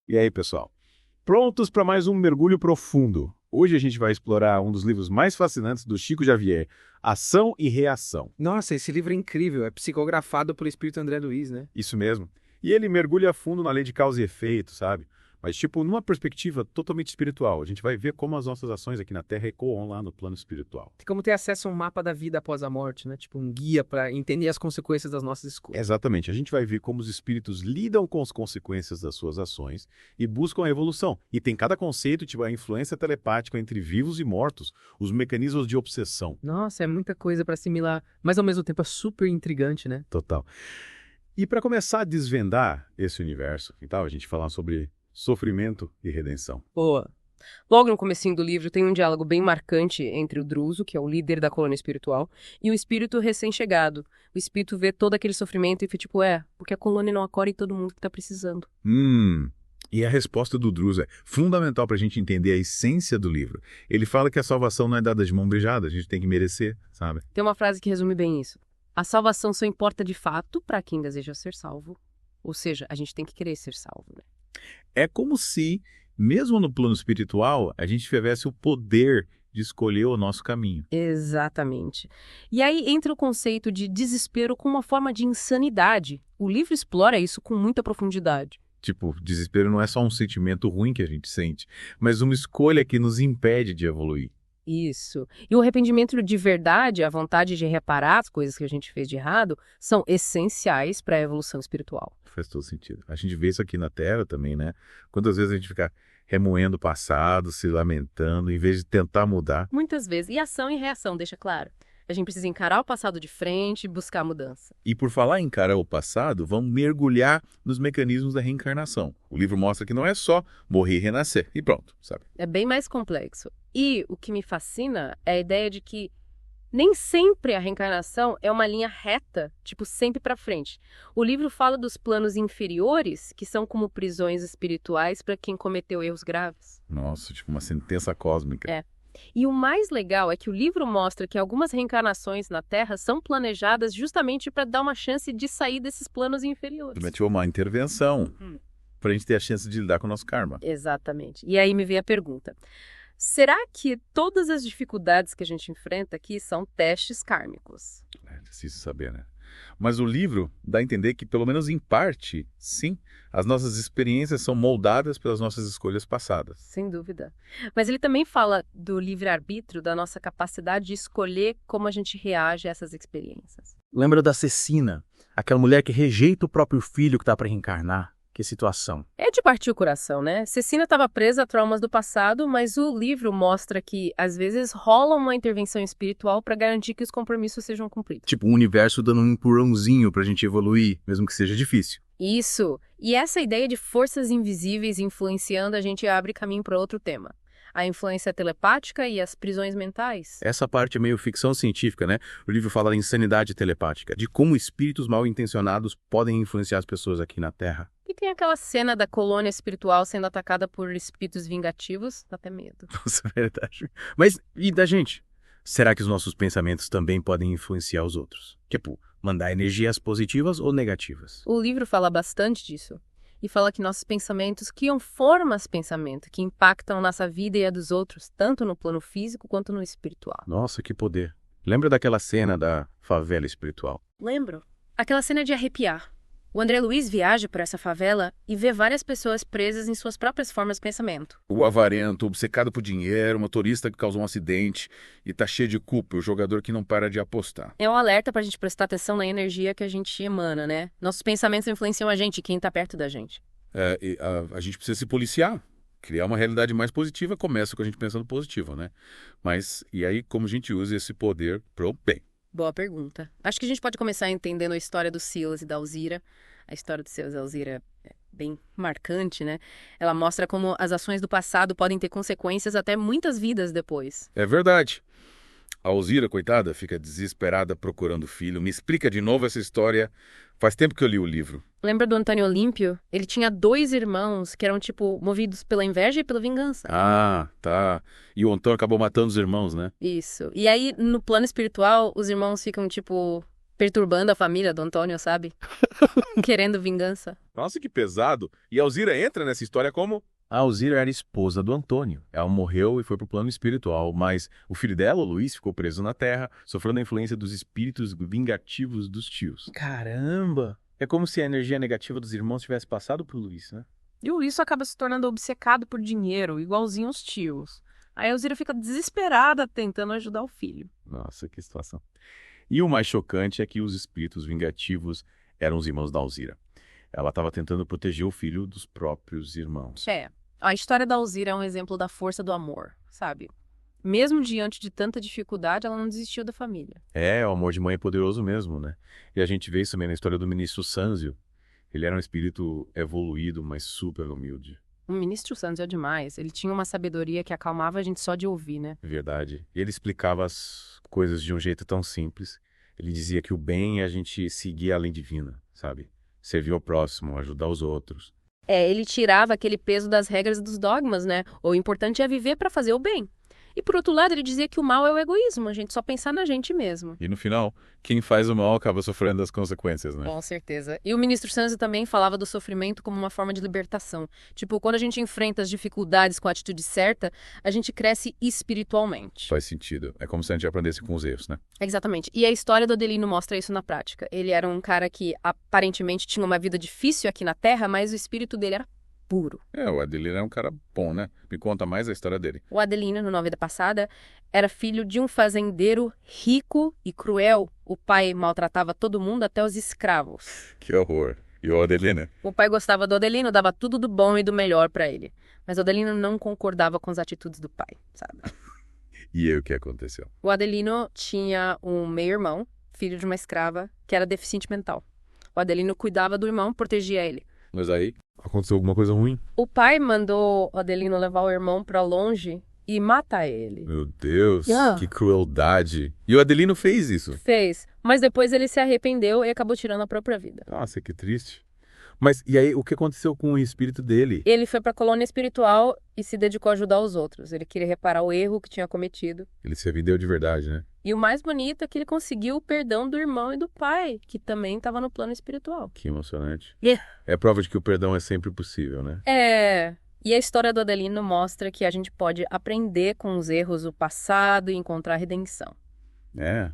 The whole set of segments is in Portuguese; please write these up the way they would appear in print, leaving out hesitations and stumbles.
E aí, pessoal? Prontos para mais um mergulho profundo? Hoje a gente vai explorar um dos livros mais fascinantes do Chico Xavier, Ação e Reação. Nossa, esse livro é incrível, é psicografado pelo espírito André Luiz, né? Isso mesmo. E ele mergulha a fundo na lei de causa e efeito, sabe? Mas, numa perspectiva totalmente espiritual. A gente vai ver como as nossas ações aqui na Terra ecoam lá no plano espiritual. Tem como ter acesso a um mapa da vida após a morte, né? Tipo um guia para entender as consequências das nossas escolhas. Exatamente. A gente vai ver como os espíritos lidam com as consequências das suas ações e buscam a evolução. E tem cada conceito, tipo a influência telepática entre vivos e mortos, os mecanismos de obsessão. Nossa, é muita coisa para assimilar, mas ao mesmo tempo é super intrigante, né? Total. E para começar a desvendar esse universo, que tal a gente falar sobre sofrimento e redenção? Boa. Logo no comecinho do livro tem um diálogo bem marcante entre o Druso, que é o líder da colônia espiritual, e o espírito recém-chegado. O espírito vê todo aquele sofrimento e fica tipo, porque a colônia não acolhe todo mundo que tá precisando. E a resposta do Druso é fundamental para a gente entender a essência do livro. Ele fala que a salvação não é dada de mão beijada, a gente tem que merecer, sabe? Tem uma frase que resume bem isso. A salvação só importa de fato para quem deseja ser salvo. Ou seja, a gente tem que querer ser salvo, né? É como se, mesmo no plano espiritual, a gente tivesse o poder de escolher o nosso caminho. Exatamente. E aí entra o conceito de desespero como uma forma de insanidade. O livro explora isso com muita profundidade. Tipo, desespero não é só um sentimento ruim que a gente sente, mas uma escolha que nos impede de evoluir. Isso. E o arrependimento de verdade, a vontade de reparar as coisas que a gente fez de errado, são essenciais para a evolução espiritual. Faz todo sentido. A gente vê isso aqui na Terra também, né? Quantas vezes a gente fica remoendo o passado, se lamentando, em vez de tentar mudar. Muitas vezes. E ação e reação, deixa claro. A gente precisa encarar o passado de frente e buscar a mudança. E por falar em encarar o passado, vamos mergulhar nos mecanismos da reencarnação. O livro mostra que não é só morrer e renascer, e pronto, sabe? É bem mais complexo. E o que me fascina é a ideia de que nem sempre a reencarnação é uma linha reta, tipo sempre para frente. O livro fala dos planos inferiores, que são como prisões espirituais para quem cometeu erros graves. Nossa, tipo uma sentença cósmica. É. E o mais legal é que o livro mostra que algumas reencarnações na Terra são planejadas justamente para dar uma chance de sair desses planos inferiores. Tipo uma intervenção, para a gente ter a chance de lidar com o nosso karma. Exatamente. E aí me vem a pergunta. Será que todas as dificuldades que a gente enfrenta aqui são testes kármicos? É difícil saber, né? Mas o livro dá a entender que, pelo menos em parte, sim, as nossas experiências são moldadas pelas nossas escolhas passadas. Sem dúvida. Mas ele também fala do livre-arbítrio, da nossa capacidade de escolher como a gente reage a essas experiências. Lembra da Cecina, aquela mulher que rejeita o próprio filho que está para reencarnar? Que situação. É de partir o coração, né? Cecina estava presa a traumas do passado, mas o livro mostra que, às vezes, rola uma intervenção espiritual para garantir que os compromissos sejam cumpridos. Tipo, o universo dando um empurrãozinho pra gente evoluir, mesmo que seja difícil. Isso. E essa ideia de forças invisíveis influenciando a gente abre caminho para outro tema. A influência telepática e as prisões mentais. Essa parte é meio ficção científica, né? O livro fala da insanidade telepática, de como espíritos mal intencionados podem influenciar as pessoas aqui na Terra. E tem aquela cena da colônia espiritual sendo atacada por espíritos vingativos, dá até medo. Nossa, é verdade. Mas e da gente? Será que os nossos pensamentos também podem influenciar os outros? Tipo, mandar energias positivas ou negativas? O livro fala bastante disso. E fala que nossos pensamentos criam formas de pensamento que impactam nossa vida e a dos outros, tanto no plano físico quanto no espiritual. Nossa, que poder. Lembra daquela cena da favela espiritual? Lembro. Aquela cena de arrepiar. O André Luiz viaja por essa favela e vê várias pessoas presas em suas próprias formas de pensamento. O avarento, obcecado por dinheiro, o motorista que causou um acidente e tá cheio de culpa, o jogador que não para de apostar. É um alerta pra gente prestar atenção na energia que a gente emana, né? Nossos pensamentos influenciam a gente, quem tá perto da gente. A gente precisa se policiar. Criar uma realidade mais positiva começa com a gente pensando positivo, né? Mas, e aí, como a gente usa esse poder pro bem? Boa pergunta. Acho que a gente pode começar entendendo a história do Silas e da Alzira. A história do Silas e da Alzira é bem marcante, né? Ela mostra como as ações do passado podem ter consequências até muitas vidas depois. É verdade. A Alzira, coitada, fica desesperada procurando o filho. Me explica de novo essa história. Faz tempo que eu li o livro. Lembra do Antônio Olímpio? Ele tinha 2 irmãos que eram, tipo, movidos pela inveja e pela vingança. Ah, tá. E o Antônio acabou matando os irmãos, né? Isso. E aí, no plano espiritual, os irmãos ficam, tipo, perturbando a família do Antônio, sabe? Querendo vingança. Nossa, que pesado. E a Alzira entra nessa história como? A Alzira era esposa do Antônio. Ela morreu e foi pro plano espiritual, mas o filho dela, o Luiz, ficou preso na Terra, sofrendo a influência dos espíritos vingativos dos tios. Caramba! É como se a energia negativa dos irmãos tivesse passado pro Luiz, né? E o Luiz acaba se tornando obcecado por dinheiro, igualzinho os tios. Aí a Alzira fica desesperada tentando ajudar o filho. Nossa, que situação. E o mais chocante é que os espíritos vingativos eram os irmãos da Alzira. Ela estava tentando proteger o filho dos próprios irmãos. A história da Alzira é um exemplo da força do amor, sabe? Mesmo diante de tanta dificuldade, ela não desistiu da família. O amor de mãe é poderoso mesmo, né? E a gente vê isso também na história do ministro Sanzio. Ele era um espírito evoluído, mas super humilde. O ministro Santos é demais. Ele tinha uma sabedoria que acalmava a gente só de ouvir, né? Verdade. E ele explicava as coisas de um jeito tão simples. Ele dizia que o bem é a gente seguir a lei divina, sabe? Servir ao próximo, ajudar os outros. Ele tirava aquele peso das regras e dos dogmas, né? O importante é viver para fazer o bem. E por outro lado, ele dizia que o mal é o egoísmo, a gente só pensar na gente mesmo. E no final, quem faz o mal acaba sofrendo as consequências, né? Com certeza. E o ministro Sanzio também falava do sofrimento como uma forma de libertação. Tipo, quando a gente enfrenta as dificuldades com a atitude certa, a gente cresce espiritualmente. Faz sentido. É como se a gente aprendesse com os erros, né? Exatamente. E a história do Adelino mostra isso na prática. Ele era um cara que aparentemente tinha uma vida difícil aqui na Terra, mas o espírito dele era puro. O Adelino é um cara bom, né? Me conta mais a história dele. O Adelino, no Vida Passada, era filho de um fazendeiro rico e cruel. O pai maltratava todo mundo, até os escravos. Que horror. E o Adelino? O pai gostava do Adelino, dava tudo do bom e do melhor pra ele. Mas o Adelino não concordava com as atitudes do pai, sabe? E aí o que aconteceu? O Adelino tinha um meio-irmão, filho de uma escrava, que era deficiente mental. O Adelino cuidava do irmão, protegia ele. Mas aí, aconteceu alguma coisa ruim? O pai mandou o Adelino levar o irmão pra longe e matar ele. Meu Deus, Yeah. que crueldade. E o Adelino fez isso? Fez, mas depois ele se arrependeu e acabou tirando a própria vida. Nossa, que triste. Mas e aí, o que aconteceu com o espírito dele? Ele foi pra colônia espiritual e se dedicou a ajudar os outros. Ele queria reparar o erro que tinha cometido. Ele se arrependeu de verdade, né? E o mais bonito é que ele conseguiu o perdão do irmão e do pai, que também estava no plano espiritual. Que emocionante. Yeah. É prova de que o perdão é sempre possível, né? E a história do Adelino mostra que a gente pode aprender com os erros do passado e encontrar redenção. A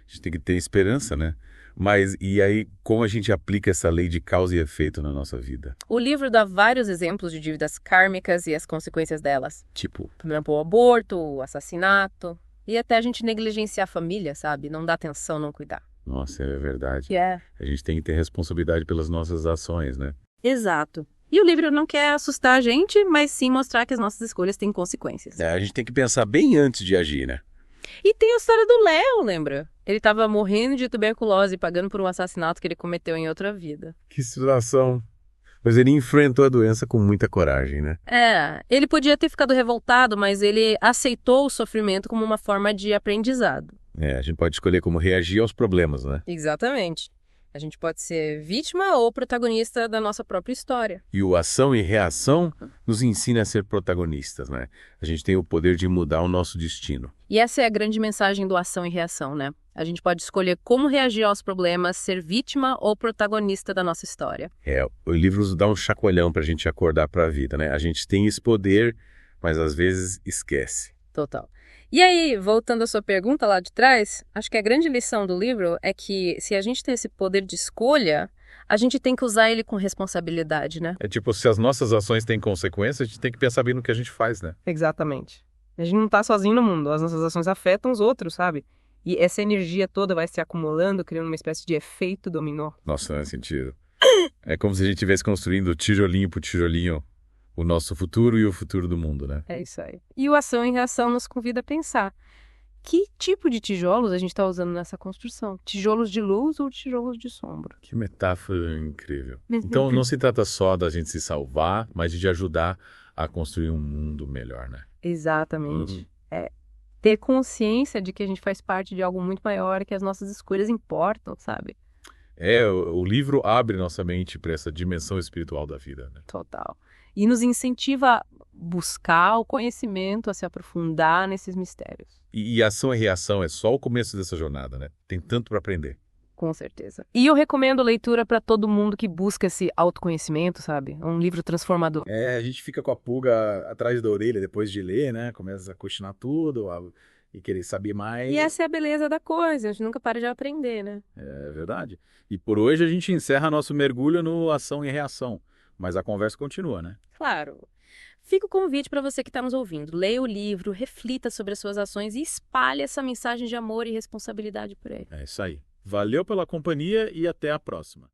gente tem que ter esperança, né? Mas e aí, como a gente aplica essa lei de causa e efeito na nossa vida? O livro dá vários exemplos de dívidas kármicas e as consequências delas. Tipo, Por exemplo, o aborto, o assassinato e até a gente negligenciar a família, sabe? Não dar atenção, não cuidar. nossa, é verdade. É. A gente tem que ter responsabilidade pelas nossas ações, né? Exato. E o livro não quer assustar a gente, mas sim mostrar que as nossas escolhas têm consequências. A gente tem que pensar bem antes de agir, né? E tem a história do Léo, lembra? Ele tava morrendo de tuberculose, pagando por um assassinato que ele cometeu em outra vida. Que situação. Mas ele enfrentou a doença com muita coragem, né? Ele podia ter ficado revoltado, mas ele aceitou o sofrimento como uma forma de aprendizado. A gente pode escolher como reagir aos problemas, né? Exatamente. A gente pode ser vítima ou protagonista da nossa própria história. E o ação e reação nos ensina a ser protagonistas, né? A gente tem o poder de mudar o nosso destino. E essa é a grande mensagem do ação e reação, né? A gente pode escolher como reagir aos problemas, ser vítima ou protagonista da nossa história. O livro nos dá um chacoalhão pra gente acordar pra vida, né? A gente tem esse poder, mas às vezes esquece. Total. E aí, voltando à sua pergunta lá de trás, acho que a grande lição do livro é que se a gente tem esse poder de escolha, a gente tem que usar ele com responsabilidade, né? É tipo, se as nossas ações têm consequências, a gente tem que pensar bem no que a gente faz, né? Exatamente. A gente não tá sozinho no mundo, as nossas ações afetam os outros, sabe? E essa energia toda vai se acumulando, criando uma espécie de efeito dominó. Nossa, não é sentido. É como se a gente estivesse construindo tijolinho por tijolinho o nosso futuro e o futuro do mundo, né? É isso aí. E o ação e reação nos convida a pensar. Que tipo de tijolos a gente está usando nessa construção? Tijolos de luz ou tijolos de sombra? Que metáfora incrível. Então, não se trata só da gente se salvar, mas de ajudar a construir um mundo melhor, né? Exatamente. Ter consciência de que a gente faz parte de algo muito maior, que as nossas escolhas importam, sabe? O livro abre nossa mente para essa dimensão espiritual da vida, né? Total. E nos incentiva a buscar o conhecimento, a se aprofundar nesses mistérios. E ação e reação é só o começo dessa jornada, né? Tem tanto para aprender. Com certeza. E eu recomendo leitura para todo mundo que busca esse autoconhecimento, sabe? É um livro transformador. A gente fica com a pulga atrás da orelha depois de ler, né? Começa a questionar tudo e querer saber mais. E essa é a beleza da coisa, a gente nunca para de aprender, né? É verdade. E por hoje a gente encerra nosso mergulho no ação e reação. Mas a conversa continua, né? Claro. Fica o convite para você que está nos ouvindo. Leia o livro, reflita sobre as suas ações e espalhe essa mensagem de amor e responsabilidade por aí. É isso aí. Valeu pela companhia e até a próxima.